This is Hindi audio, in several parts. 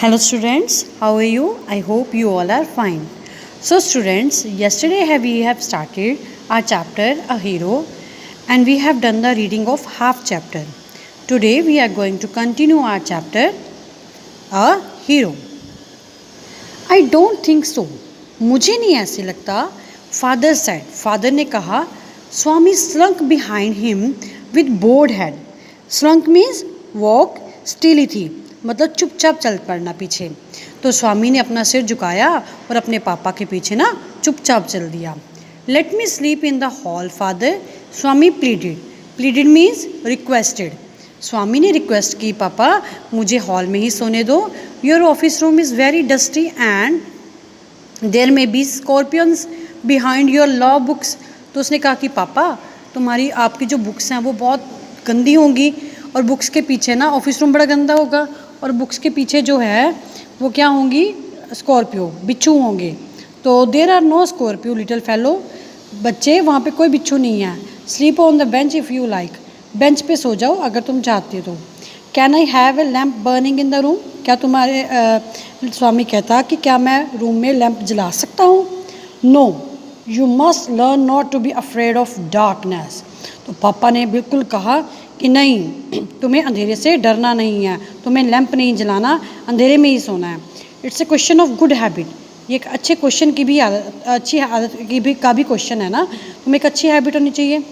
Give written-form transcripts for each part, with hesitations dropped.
Hello students, how are you? I hope you all are fine. So students, yesterday we have started our chapter A Hero and we have done the reading of half chapter. Today we are going to continue our chapter A Hero. I don't think so. मुझे नहीं ऐसे लगता. Father said. Father ने कहा. Swami slunk behind him with bowed head. Slunk means walk still थी, मतलब चुपचाप चल पड़ना पीछे. तो स्वामी ने अपना सिर झुकाया और अपने पापा के पीछे ना चुपचाप चल दिया. Let me sleep in the hall father, Swami pleaded. Pleaded means requested. Swami ने रिक्वेस्ट की, पापा मुझे हॉल में ही सोने दो. Your office room is very dusty and there may be scorpions behind your law books. तो उसने कहा कि पापा तुम्हारी आपकी जो बुक्स हैं वो बहुत गंदी होंगी और बुक्स के पीछे ना ऑफिस रूम बड़ा गंदा होगा और बुक्स के पीछे जो है वो क्या होंगी, स्कॉर्पियो बिच्छू होंगे. तो there are no scorpio little fellow. बच्चे वहाँ पे कोई बिच्छू नहीं है. Sleep on the bench if you like. Bench पे सो जाओ अगर तुम चाहते हो तो. Can I have a lamp burning in the room. क्या तुम्हारे स्वामी कहता कि क्या मैं रूम में लैम्प जला सकता हूँ. No you must learn not to be afraid of darkness. तो पापा ने बिल्कुल कहा कि नहीं, तुम्हें अंधेरे से डरना नहीं है, तुम्हें लैंप नहीं जलाना, अंधेरे में ही सोना है. It's a question of good habit. ये एक अच्छे क्वेश्चन की भी अच्छी आदत की भी का भी क्वेश्चन है ना. तुम्हें एक अच्छी हैबिट होनी चाहिए.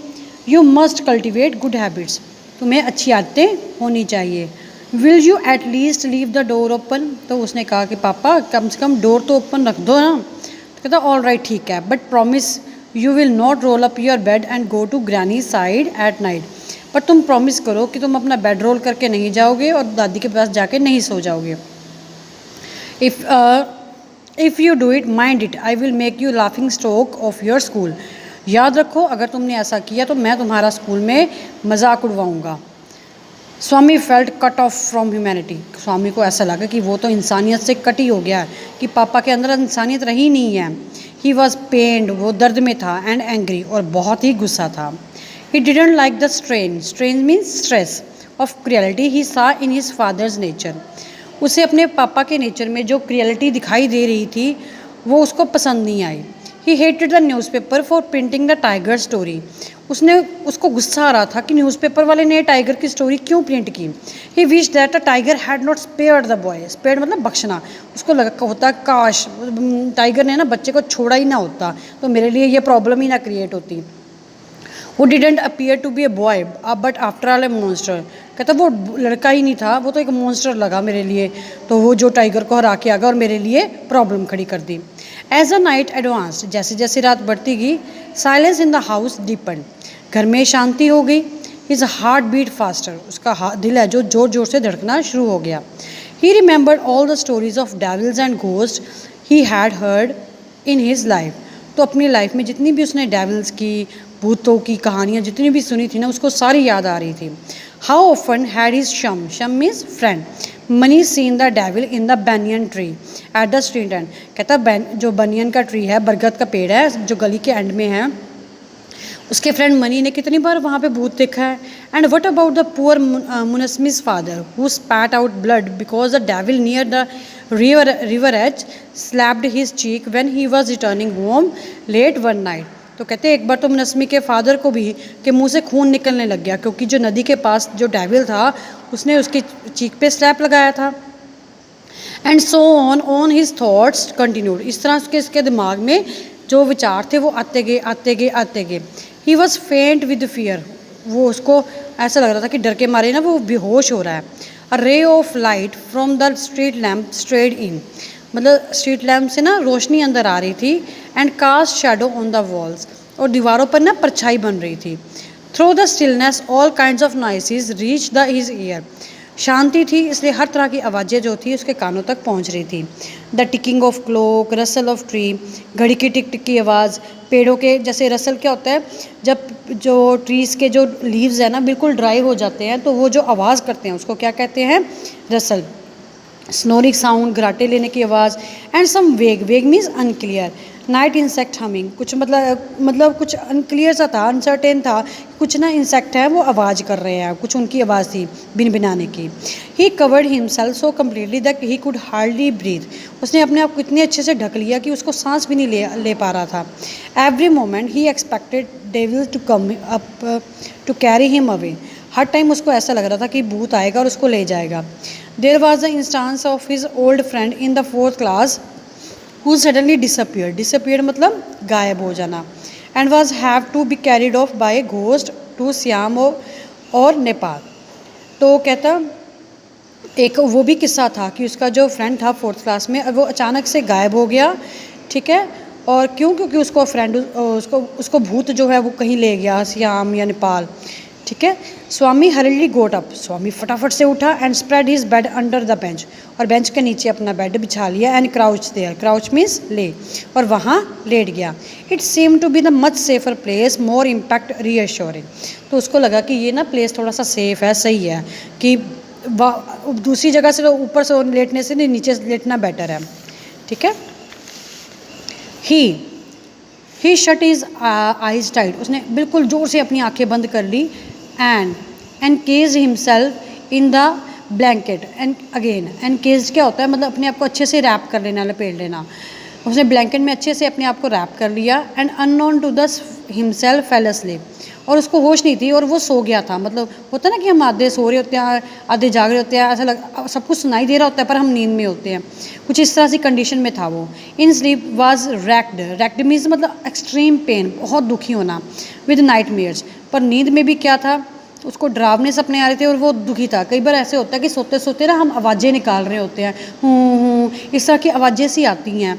You must cultivate good habits. तुम्हें अच्छी आदतें होनी चाहिए. Will you at least leave the door open. तो उसने कहा कि पापा कम से कम डोर तो ओपन रख दो ना. तो कहता ऑल राइट ठीक है, but promise you will not roll up your bed and go to granny side at night. पर तुम प्रॉमिस करो कि तुम अपना बेड रोल करके नहीं जाओगे और दादी के पास जाके नहीं सो जाओगे. If you do it mind it I will make you laughing stock of your school. याद रखो अगर तुमने ऐसा किया तो मैं तुम्हारा स्कूल में मजाक उड़वाऊँगा. Swami felt cut off from humanity. Swami को ऐसा लगा कि वो तो इंसानियत से कट ही हो गया है, कि पापा के अंदर इंसानियत रही नहीं है. ही वॉज पेन्ड, वो दर्द में था, एंड एंग्री, और बहुत ही गुस्सा था. He didn't like the strain means stress of cruelty he saw in his father's nature. उसे अपने पापा के नेचर में जो क्रियलिटी दिखाई दे रही थी वो उसको पसंद नहीं आई. He hated the newspaper for printing the tiger story. उसको गुस्सा आ रहा था कि न्यूज़पेपर वाले ने टाइगर की स्टोरी क्यों प्रिंट की. He wished that the tiger had not spared the boy. Spared मतलब बख्शना. उसको लगा होता काश टाइगर ने ना बच्चे को छोड़ा ही ना होता तो मेरे लिए ये प्रॉब्लम ही ना क्रिएट होती. Who didn't appear to be a boy, but after all a monster. कहता वो लड़का ही नहीं था, वो तो एक मॉन्स्टर लगा मेरे लिए. तो वो जो टाइगर को हरा के आ गया और मेरे लिए प्रॉब्लम खड़ी कर दी. एज अ नाइट एडवांस्ड, जैसे जैसे रात बढ़ती गई, silence in the house deepen. घर में शांति हो गई. His heart beat faster. उसका दिल है जो जोर जोर से धड़कना शुरू हो गया. He remembered all the stories of devils and ghost he had heard in his life. तो अपनी लाइफ में जितनी भी उसने डेविल्स की, भूतों की कहानियाँ जितनी भी सुनी थी ना, उसको सारी याद आ रही थी. हाउ ऑफन हैड हिज शम means friend, money seen the devil in the banyan tree at the street and. कहता जो बनियन का ट्री है, बरगद का पेड़ है जो गली के एंड में है, उसके फ्रेंड मनी ने कितनी बार वहाँ पे भूत देखा है. And what about the poor Munsami's father who spat out blood because the devil near the river edge slapped his cheek when he was returning home late one night. तो कहते एक बार तो मुनस्मी के फादर को भी के मुंह से खून निकलने लग गया क्योंकि जो नदी के पास जो डेविल था उसने उसकी चीक पे स्लैप लगाया था. And so on his thoughts continued. इस तरह इसके दिमाग में जो विचार थे वो आते गए. ही वॉज फेंट विद फियर. वो उसको ऐसा लग रहा था कि डर के मारे ना वो बेहोश हो रहा है. A ray of light from the street lamp strayed in. मतलब स्ट्रीट लैम्प से ना रोशनी अंदर आ रही थी. And cast shadow on the walls. और दीवारों पर ना परछाई बन रही थी. Through the stillness all kinds of noises reach the his ear. शांति थी इसलिए हर तरह की आवाज़ें जो थी उसके कानों तक पहुंच रही थी. The ticking of clock, Russell of tree, घड़ी की टिक टिक की आवाज़. पेड़ों के जैसे रसल क्या होता है, जब जो ट्रीज़ के जो लीव्स हैं ना बिल्कुल ड्राई हो जाते हैं तो वो जो आवाज़ करते हैं उसको क्या कहते हैं, रसल. स्नोरिक साउंड, घराटे लेने की आवाज़. एंड सम वेग means unclear. Night insect humming, कुछ मतलब कुछ अनक्लियर सा था, अनसर्टेन था, कुछ ना इंसेक्ट है वो आवाज़ कर रहे हैं, कुछ उनकी आवाज़ थी बिन बिनाने की। He covered himself so completely that he could hardly breathe, उसने अपने आप को इतने अच्छे से ढक लिया कि उसको सांस भी नहीं ले पा रहा था। Every moment he expected devil to come up to carry him away, हर टाइम उसको ऐसा लग रहा था कि भूत आएगा और उसको ले जाएगा। There was the instance of his old friend in the 4th class who suddenly disappeared मतलब गायब हो जाना, and was have to be carried off by a ghost to Siam और नेपाल। तो कहता एक वो भी किस्सा था कि उसका जो फ्रेंड था 4th क्लास में, वो अचानक से गायब हो गया, ठीक है। और क्यों? क्योंकि उसको फ्रेंड उसको भूत जो है वो कहीं ले गया, सियाम या नेपाल, ठीक है। स्वामी हरिली गोट अप, स्वामी फटाफट से उठा and spread his bed under the bench, और बेंच के नीचे अपना बेड बिछा लिया, and crouch there, crouch means lay, और वहाँ लेट गया। It seem to be the much safer place, more impact reassuring, तो उसको लगा कि ये ना प्लेस थोड़ा सा सेफ है, सही है, कि दूसरी जगह से तो ऊपर से लेटने से नहीं नीचे लेटना बेटर है, ठीक है। He shut is eyes tight, उसने बिल्कुल ज़ोर से अपनी आंखें बंद कर ली, and encage himself in the blanket, and again encage क्या होता है, मतलब अपने आप को अच्छे से रैप कर लेना, लपेट लेना। उसने ब्लैंकेट में अच्छे से अपने आप को रैप कर लिया, and unknown to the himself fell asleep, और उसको होश नहीं थी और वो सो गया था। मतलब होता है ना कि हम आधे सो रहे होते हैं, आधे जाग रहे होते हैं, ऐसा सब कुछ सुनाई दे रहा होता है पर हम नींद में होते हैं, कुछ इस तरह से कंडीशन में था वो। In sleep was raked means मतलब एक्सट्रीम पेन, बहुत दुखी होना, विद नाइटमेयर्स, पर नींद में भी क्या था, उसको डरावने सपने आ रहे थे और वो दुखी था। कई बार ऐसे होता है कि सोते सोते ना हम आवाज़ें निकाल रहे होते हैं, इस तरह की आवाज़ें सी आती हैं,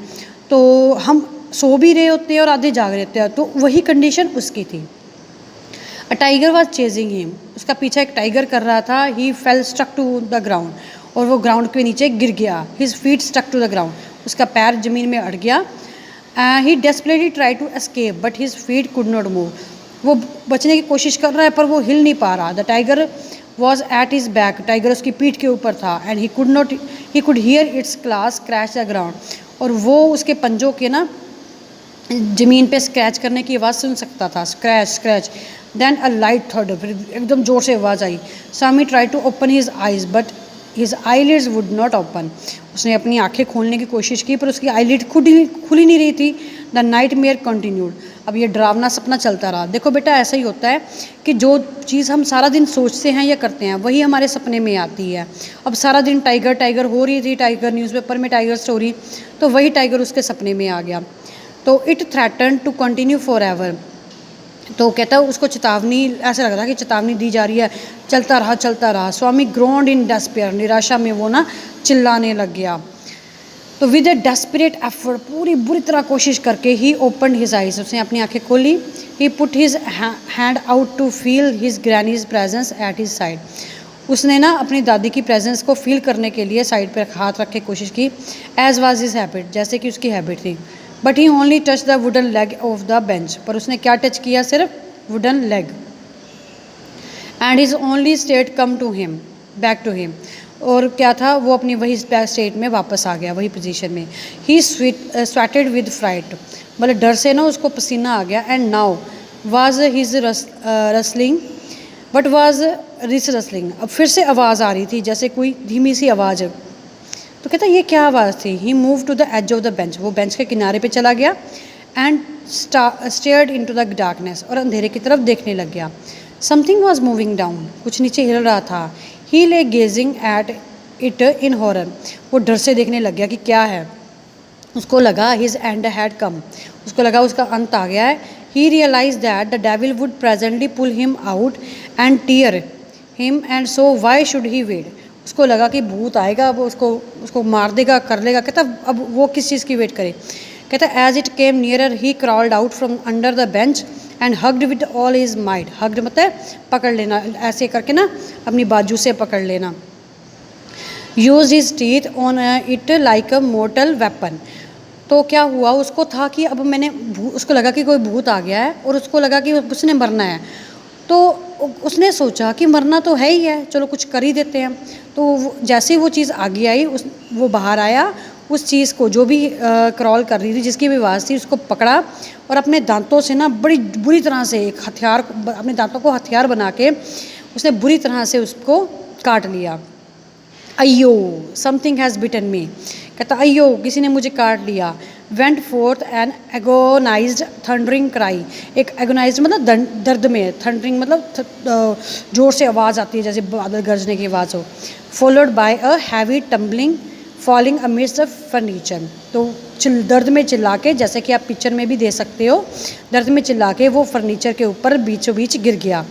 तो हम सो भी रहे होते हैं और आधे जाग रहे होते हैं, तो वही कंडीशन उसकी थी। A tiger was chasing him, उसका पीछा एक टाइगर कर रहा था। He fell stuck to the ground, और वो ग्राउंड के नीचे गिर गया। His feet stuck to the ground, उसका पैर ज़मीन में अड़ गया। He desperately try to escape but his feet could not move, वो बचने की कोशिश कर रहा है पर वो हिल नहीं पा रहा। The tiger was at his back, tiger उसकी पीठ के ऊपर था। And he could hear it's class crash the ground, और वो उसके पंजों के ना ज़मीन पे स्क्रैच करने की आवाज़ सुन सकता था, scratch scratch. Then a light थर्ड, फिर एकदम ज़ोर से आवाज़ आई। Swami try to open his eyes but his eyelids would not open, उसने अपनी आंखें खोलने की कोशिश की पर उसकी आईलिड खुल ही नहीं रही थी। द नाइट मेयर कंटिन्यूड, अब ये डरावना सपना चलता रहा। देखो बेटा, ऐसा ही होता है कि जो चीज़ हम सारा दिन सोचते हैं या करते हैं वही हमारे सपने में आती है। अब सारा दिन टाइगर टाइगर हो रही थी, टाइगर न्यूज़पेपर में टाइगर स्टोरी, तो वही टाइगर उसके सपने में आ गया। तो it threaten to continue for ever, तो कहता है उसको चेतावनी, ऐसा लग रहा कि चेतावनी दी जा रही है, चलता रहा चलता रहा। स्वामी ग्रोन्ड इन डेस्पेयर, निराशा में वो ना चिल्लाने लग गया। तो विद ए डेस्परेट एफर्ट, पूरी बुरी तरह कोशिश करके, ही ओपन हिज आइज, उसने अपनी आंखें खोली। He put his hand out to feel his granny's presence at his side, उसने ना अपनी दादी की प्रेजेंस को फील करने के लिए साइड पर हाथ रख के कोशिश की। एज वाज हिज हैबिट, जैसे कि उसकी हैबिट थी। But he only touch the wooden leg of the bench, पर उसने क्या टच किया, सिर्फ wooden leg. And his only state come to him back to him, और क्या था, वो अपनी वही स्टेट में वापस आ गया, वही पोजीशन में। ही स्वेटेड विद फ्राइट, मतलब डर से ना उसको पसीना आ गया। And now was his rustling but was रिस रसलिंग, अब फिर से आवाज़ आ रही थी जैसे कोई धीमी सी आवाज़। तो कहता ये क्या आवाज़ थी। He move to the edge of the bench, वो बेंच के किनारे पे चला गया। And stared into the darkness, और अंधेरे की तरफ देखने लग गया। समथिंग वॉज मूविंग डाउन, कुछ नीचे हिल रहा था। He lay gazing at it in horror, वो डर से देखने लग गया कि क्या है। उसको लगा हिज एंड हैड कम, उसको लगा उसका अंत आ गया है। He realise that the devil would presently pull him out and tear him, and so why should he wait, उसको लगा कि भूत आएगा, अब उसको मार देगा, कर लेगा। कहता अब वो किस चीज़ की वेट करे। कहता as it came nearer he crawled out from under the bench and hugged with all his might, hugged मतलब पकड़ लेना, ऐसे करके ना अपनी बाजू से पकड़ लेना। Use his teeth on it like a mortar weapon, तो क्या हुआ, उसको था कि अब उसको लगा कि कोई भूत आ गया है और उसको लगा कि उसने मरना है। तो उसने सोचा कि मरना तो है ही है, चलो कुछ कर ही देते हैं। तो जैसे ही वो चीज़ आगे आई, वो बाहर आया उस चीज़ को जो भी क्रॉल कर रही थी, जिसकी भी आवाज़ थी, उसको पकड़ा और अपने दांतों से ना बड़ी बुरी तरह से एक हथियार, अपने दांतों को हथियार बना के उसने बुरी तरह से उसको काट लिया। अयो समथिंग हैज़ बिटन मी, कहता अयो किसी ने मुझे काट लिया। Went forth an agonised thundering cry, एक एगोनाइज्ड मतलब दर्द में, थंडरिंग मतलब ज़ोर से आवाज़ आती है जैसे बादल गरजने की आवाज़ हो। Followed by a heavy tumbling falling amidst the furniture, तो दर्द में चिल्ला के, जैसे कि आप पिक्चर में भी दे सकते हो, दर्द में चिल्ला के वो फर्नीचर के ऊपर बीचों बीच गिर गया।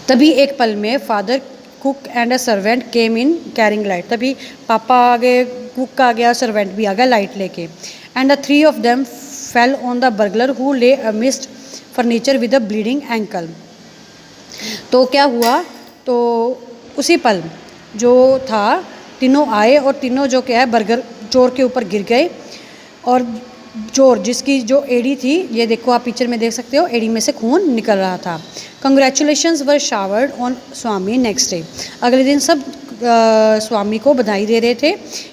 तभी एक पल में father cook and a servant came in carrying light, तभी पापा आ गए, कुक आ गया, सर्वेंट भी आ गया लाइट लेके। And the three of them fell on the burglar who lay amidst furniture with a bleeding ankle. तो क्या हुआ, तो उसी पल जो था तीनों आए और तीनों जो क्या है बर्गर चोर के ऊपर गिर गए। और चोर जिसकी जो एड़ी थी, ये देखो आप पिक्चर में देख सकते हो, एड़ी में से खून निकल रहा था। Congratulations were showered on Swami next day, अगले दिन सब स्वामी को बधाई दे रहे थे।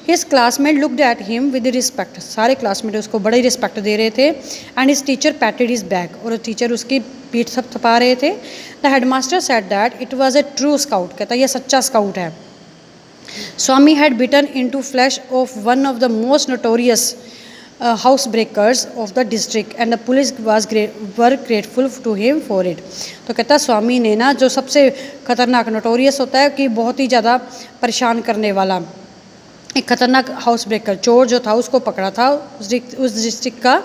His classmate looked at him with respect, सारे क्लासमेट उसको बड़े रिस्पेक्ट दे रहे थे। And his teacher पैटेड his back, और टीचर उसकी पीठ थपथपा रहे थे। The headmaster said that it was a true scout, कहता ये सच्चा स्काउट है। स्वामी had bitten into flesh of one of the most notorious housebreakers of the district and the police were grateful to him for it। तो कहता स्वामी ने ना, जो सबसे खतरनाक नोटोरियस होता है कि बहुत ही ज़्यादा परेशान करने वाला एक खतरनाक हाउस ब्रेकर चोर जो था, उसको पकड़ा था उस डिस्ट्रिक्ट का,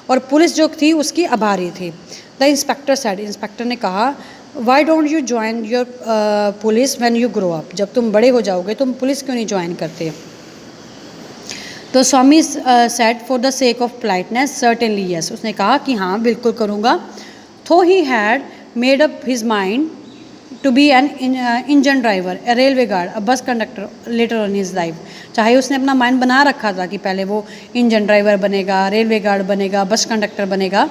और पुलिस जो थी उसकी आभारी थी। द इंस्पेक्टर सेड, इंस्पेक्टर ने कहा, why don't you join your police when you grow up, जब तुम बड़े हो जाओगे तुम पुलिस क्यों नहीं ज्वाइन करते। तो Swami said for the sake of politeness certainly yes, उसने कहा कि हाँ बिल्कुल करूँगा। Though he had made up his mind to be an engine driver, a railway guard, a bus conductor later on his life, चाहे उसने अपना माइंड बना रखा था कि पहले वो इंजन ड्राइवर बनेगा, रेलवे गार्ड बनेगा, बस कंडक्टर बनेगा,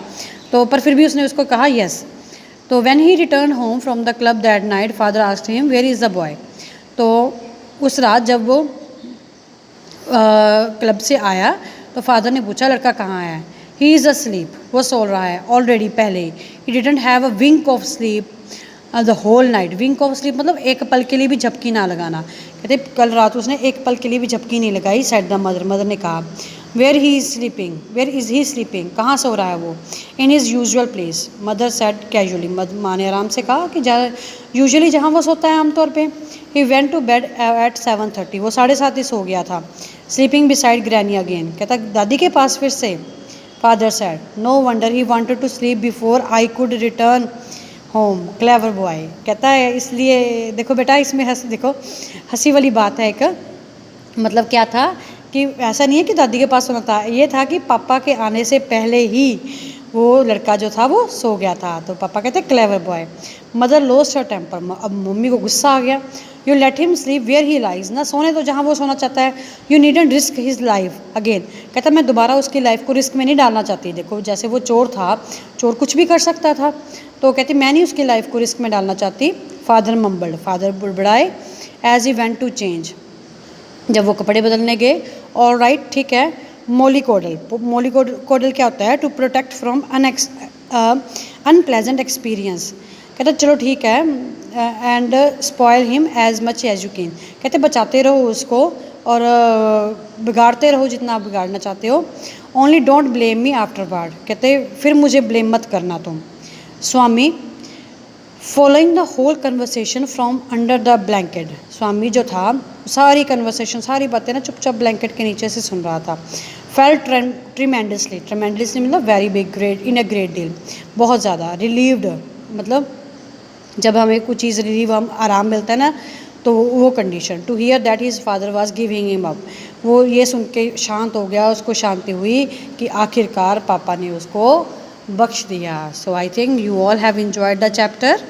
तो पर फिर भी उसने उसको कहा यस। तो when he return home from the club that night father asked him where is the boy, तो उस रात जब वो क्लब से आया तो फादर ने पूछा लड़का कहाँ है। ही इज़ अस्लीप, वो सो रहा है ऑलरेडी पहले ही। He didn't have a wink of sleep the whole night, wink of sleep मतलब एक पल के लिए भी झपकी ना लगाना, कहते कल रात उसने एक पल के लिए भी झपकी नहीं लगाई। सेड द मदर, मदर ने कहा where he is sleeping, where is he sleeping, कहाँ सो रहा है वो। In his usual place, mother said casually, माँ ने आराम से कहा कि यूजुअली जहाँ वो सोता है आमतौर पे। He went to bed at 7:30, वो 7:30 सो गया था। स्लीपिंग बिसाइड ग्रैनी अगेन, कहता दादी के पास फिर से। Father said no wonder he wanted to sleep before I could return home, clever boy, कहता है इसलिए देखो बेटा इसमें देखो हंसी वाली बात है एक, मतलब क्या था कि ऐसा नहीं है कि दादी के पास सोना था, ये था कि पापा के आने से पहले ही वो लड़का जो था वो सो गया था। तो पापा कहते clever boy. Mother lost her temper, अब मम्मी को गुस्सा आ गया। You let him sleep where he lies, ना सोने तो जहाँ वो सोना चाहता है। You needn't risk his life again, कहता मैं दोबारा उसकी लाइफ को रिस्क में नहीं डालना चाहती। देखो जैसे वो चोर था, चोर कुछ भी कर सकता था, तो कहती मैं नहीं उसकी लाइफ को रिस्क में डालना चाहती। फादर मम्बल्ड, फादर बुड़बड़ाए। As he went to change, जब वो कपड़े बदलने गए। ऑल राइट ठीक है। मोली कोडल, मोली कोडल क्या होता है, to protect from unpleasant experience, कहते चलो ठीक है। And spoil him as much as you can, कहते बचाते रहो उसको और बिगाड़ते रहो जितना आप बिगाड़ना चाहते हो। Only don't blame me afterward, कहते फिर मुझे ब्लेम मत करना तुम। Swami following the whole conversation from under the blanket, Swami जो था सारी कन्वर्सेशन सारी बातें ना चुपचाप ब्लैंकेट के नीचे से सुन रहा था। फेल्ट ट्रीमेंडसली, ट्रीमेंडसली मतलब very big, great, in a great deal, बहुत ज़्यादा। रिलीव्ड मतलब जब हमें कुछ चीज़ रिलीव, हम आराम मिलता है ना, तो वो condition. To hear that his father was giving him up, वो ये सुन के शांत हो गया, उसको शांति हुई कि आखिरकार पापा ने उसको बख्श दिया। So I think you all have enjoyed the chapter.